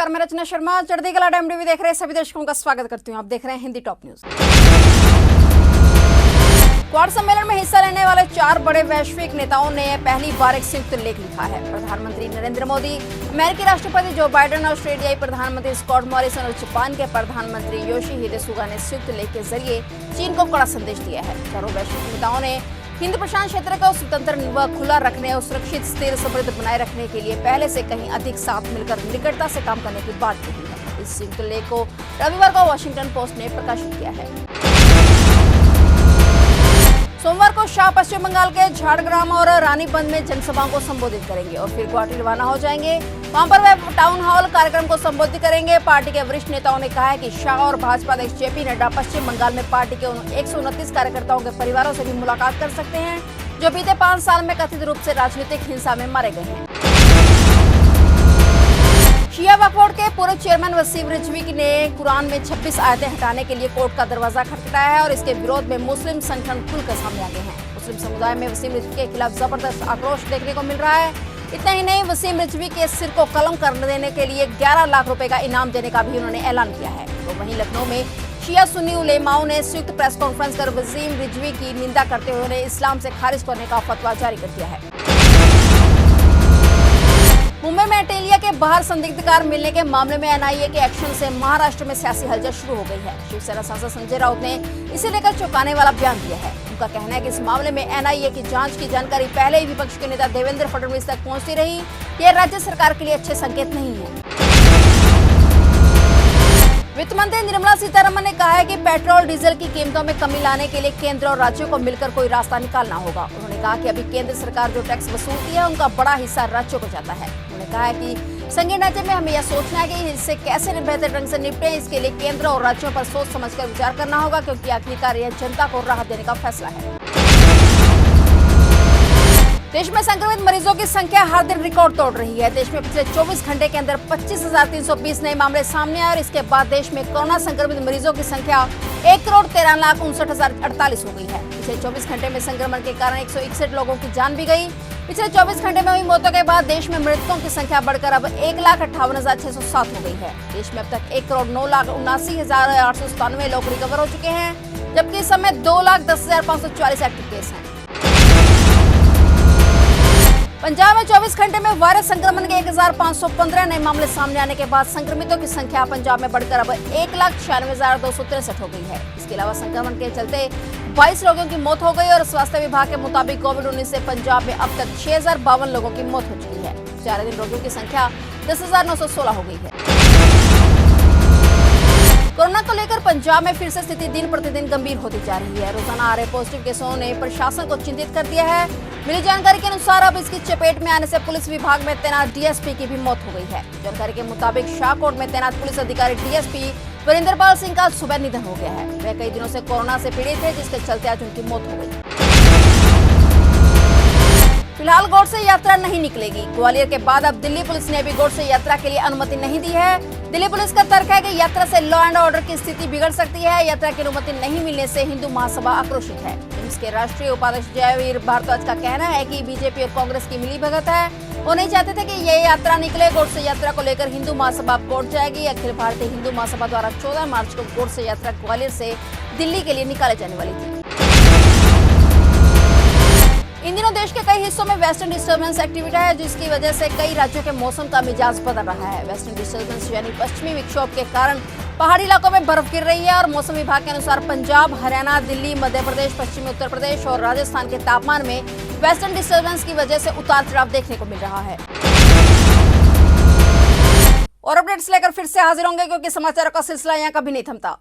नमस्कार, मैं रचना शर्मा चढ़ती कला MDV देख रहे सभी दर्शकों का स्वागत करती हूं। आप देख रहे हैं हिंदी टॉप न्यूज। क्वाड सम्मेलन में हिस्सा लेने वाले 4 बड़े वैश्विक नेताओं ने पहली बार एक संयुक्त लेख लिखा है। प्रधानमंत्री नरेंद्र मोदी, अमेरिकी राष्ट्रपति जो बाइडेन, ऑस्ट्रेलियाई प्रधानमंत्री स्कॉट मॉरिसन और जापान के प्रधानमंत्री योशिहिदे सुगा ने संयुक्त लेख के जरिए चीन को कड़ा संदेश दिया है। चारों वैश्विक नेताओं ने हिंद प्रशांत क्षेत्र को स्वतंत्र व खुला रखने और सुरक्षित, स्थिर, समृद्ध बनाए रखने के लिए पहले से कहीं अधिक साथ मिलकर निकटता से काम करने की बात कही है। इस संयुक्त लेख को रविवार को वॉशिंगटन पोस्ट ने प्रकाशित किया है। सोमवार को शाह पश्चिम बंगाल के झाड़ग्राम और रानीबंद में जनसभाओं को संबोधित करेंगे और फिर गुवाहाटी रवाना हो जाएंगे। वहां पर वे टाउन हॉल कार्यक्रम को संबोधित करेंगे। पार्टी के वरिष्ठ नेताओं ने कहा है कि शाह और भाजपा अध्यक्ष जेपी नड्डा पश्चिम बंगाल में पार्टी के 129 कार्यकर्ताओं के परिवारों से भी मुलाकात कर सकते हैं, जो बीते 5 साल में कथित रूप से राजनीतिक हिंसा में मारे गए हैं। शिया वक्फ बोर्ड के पूर्व चेयरमैन वसीम रिजवी ने कुरान में 26 आयतें हटाने के लिए कोर्ट का दरवाजा खटखटाया है और इसके विरोध में मुस्लिम संगठन खुलकर सामने आ गए हैं। मुस्लिम समुदाय में वसीम रिजवी के खिलाफ जबरदस्त आक्रोश देखने को मिल रहा है। इतना ही नहीं, वसीम रिजवी के सिर को कलम कर देने के लिए 11 लाख रुपए का इनाम देने का भी उन्होंने ऐलान किया है। तो वहीं लखनऊ में शिया सुन्नी उलेमाओं ने संयुक्त प्रेस कॉन्फ्रेंस कर वसीम रिजवी की निंदा करते हुए उन्हें इस्लाम से खारिज करने का फतवा जारी कर दिया है। मुंबई में अटेलिया के बाहर संदिग्ध कार मिलने के मामले में एनआईए के एक्शन से महाराष्ट्र में सियासी हलचल शुरू हो गई है। शिवसेना सांसद संजय राउत ने इसे लेकर चौंकाने वाला बयान दिया है। उनका कहना है कि इस मामले में एनआईए की जांच की जानकारी पहले ही विपक्ष के नेता देवेंद्र फडणवीस तक पहुंचती रही। यह राज्य सरकार के लिए अच्छे संकेत नहीं है। वित्त मंत्री निर्मला सीतारमण ने कहा है कि पेट्रोल डीजल की कीमतों में कमी लाने के लिए केंद्र और राज्यों को मिलकर कोई रास्ता निकालना होगा। उन्होंने कहा कि अभी केंद्र सरकार जो टैक्स वसूलती है उनका बड़ा हिस्सा राज्यों को जाता है। उन्होंने कहा है कि संघीय ढांचे में हमें यह सोचना है कि इससे कैसे बेहतर ढंग से निपटे। इसके लिए केंद्र और राज्यों पर सोच समझकर विचार करना होगा, क्योंकि आखिरकार यह जनता को राहत देने का फैसला है। देश में संक्रमित मरीजों की संख्या हर दिन रिकॉर्ड तोड़ रही है। देश में पिछले 24 घंटे के अंदर 25,320 नए मामले सामने आए और इसके बाद देश में कोरोना संक्रमित मरीजों की संख्या 1,13,59,048 हो गई है। पिछले 24 घंटे में संक्रमण के कारण 161 लोगों की जान भी गई। पिछले 24 घंटे में हुई मौतों के बाद देश में मृतकों की संख्या बढ़कर अब 1,58,607 हो गई है। देश में अब तक 1,09,79,897 लोग रिकवर हो चुके हैं, जबकि इस समय 2,10,544 एक्टिव केस हैं। पंजाब में 24 घंटे में वायरस संक्रमण के 1,515 नए मामले सामने आने के बाद संक्रमितों की संख्या पंजाब में बढ़कर अब 1,96,263 हो गई है। इसके अलावा संक्रमण के चलते 22 लोगों की मौत हो गई और स्वास्थ्य विभाग के मुताबिक कोविड-19 से पंजाब में अब तक 6,052 लोगों की मौत हो चुकी है। 4 दिन रोगियों की संख्या 10,916 हो गई है। कोरोना को लेकर पंजाब में फिर से स्थिति दिन प्रतिदिन गंभीर होती जा रही है। रोजाना आ रहे पॉजिटिव केसों ने प्रशासन को चिंतित कर दिया है। मिली जानकारी के अनुसार अब इसकी चपेट में आने से पुलिस विभाग में तैनात डीएसपी की भी मौत हो गई है। जानकारी के मुताबिक शाहकोट में तैनात पुलिस अधिकारी डीएसपी वीरेंद्रपाल सिंह का सुबह निधन हो गया है। वे कई दिनों से कोरोना से पीड़ित थे, जिसके चलते आज उनकी मौत हो गई। फिलहाल गोडसे यात्रा नहीं निकलेगी। ग्वालियर के बाद अब दिल्ली पुलिस ने भी गोडसे यात्रा के लिए अनुमति नहीं दी है। दिल्ली पुलिस का तर्क है कि यात्रा से लॉ एंड ऑर्डर की स्थिति बिगड़ सकती है। यात्रा की अनुमति नहीं मिलने से हिंदू महासभा आक्रोशित है। इसके राष्ट्रीय उपाध्यक्ष जयवीर भारद्वाज का कहना है कि बीजेपी और कांग्रेस की मिलीभगत है। वो नहीं चाहते थे कि ये यात्रा निकले। गोडसे यात्रा को लेकर हिंदू महासभा कोर्ट जाएगी। अखिल भारतीय हिंदू महासभा द्वारा 14 मार्च को गोडसे यात्रा ग्वालियर से दिल्ली के लिए निकाले जाने वाली थी। इन दिनों देश के कई हिस्सों में वेस्टर्न डिस्टर्बेंस एक्टिविटी है, जिसकी वजह से कई राज्यों के मौसम का मिजाज बदल रहा है। वेस्टर्न डिस्टर्बेंस यानी पश्चिमी विक्षोभ के कारण पहाड़ी इलाकों में बर्फ गिर रही है और मौसम विभाग के अनुसार पंजाब, हरियाणा, दिल्ली, मध्य प्रदेश, पश्चिमी उत्तर प्रदेश और राजस्थान के तापमान में वेस्टर्न डिस्टर्बेंस की वजह से उतार चढ़ाव देखने को मिल रहा है। और अपडेट्स लेकर फिर से हाजिर होंगे, क्योंकि समाचारों का सिलसिला यहाँ कभी नहीं थमता।